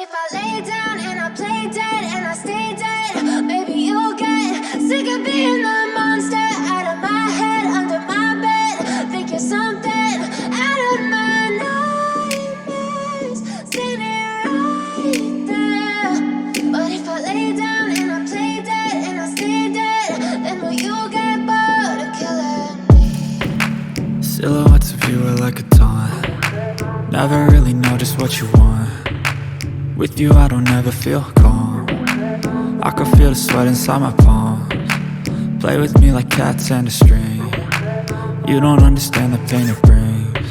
if I lay down and I play dead and I stay dead? Maybe you'll get sick of being the monster out of my head, under my bed. Think you're something out of my nightmares, standing right there. But if I lay down and I play dead and I stay dead, then will you get bored of killing me? Silhouettes of you are like a taunt. Never really know just what you want. With you I don't ever feel calm. I can feel the sweat inside my palms. Play with me like cats and a string. You don't understand the pain it brings.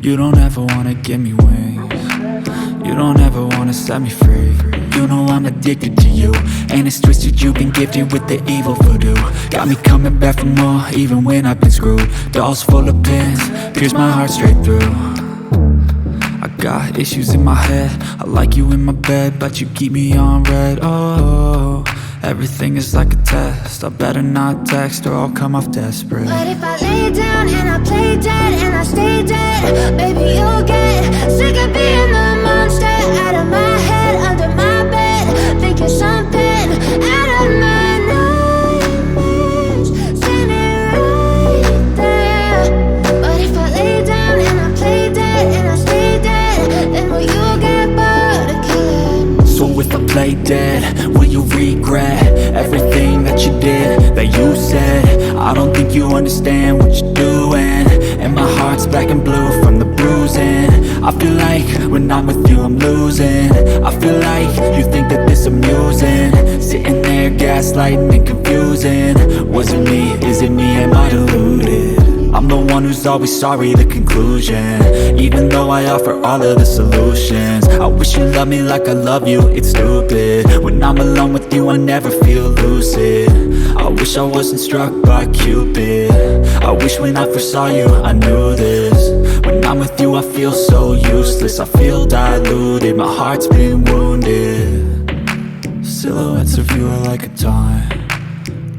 You don't ever wanna give me wings. You don't ever wanna set me free. You know I'm addicted to you, and it's twisted, you've been gifted with the evil voodoo. Got me coming back for more, even when I've been screwed. Dolls full of pins, pierce my heart straight through. I got issues in my head, I like you in my bed, but you keep me on red. Oh, everything is like a test, I better not text or I'll come off desperate. But if I lay down and I play dead and I stay dead, baby you'll get sick of being the monster out of my head, under my bed. Think you're something out of my nightmares, standing right there. But if I lay down and I play dead and I stay dead, then will you get bored of killing me? So if I play dead, will you regret everything that you did, that you said? I don't think you understand what you're doing, and my heart's black and blue from the bruising. I feel like when I'm with you I'm losing. I feel like you think that this amusing, sitting there gaslighting and confusing. Was it me? Is it me? Am I deluded? I'm the one who's always sorry, the conclusion, even though I offer all of the solutions. I wish you loved me like I love you, it's stupid. When I'm alone with you I never feel lucid. I wish I wasn't struck by Cupid. I wish when I first saw you I knew this. When I'm with you I feel so useless, I feel diluted, my heart's been wounded. Silhouettes of you are like a taunt.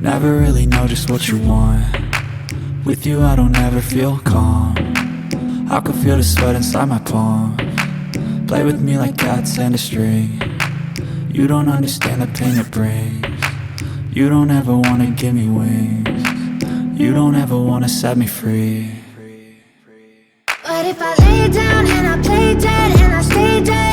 Never really know just what you want. With you I don't ever feel calm. I can feel the sweat inside my palms. Play with me like cats and a string. You don't understand the pain it brings. You don't ever wanna give me wings. You don't ever wanna set me free. But if I lay down and I play dead and I stay dead,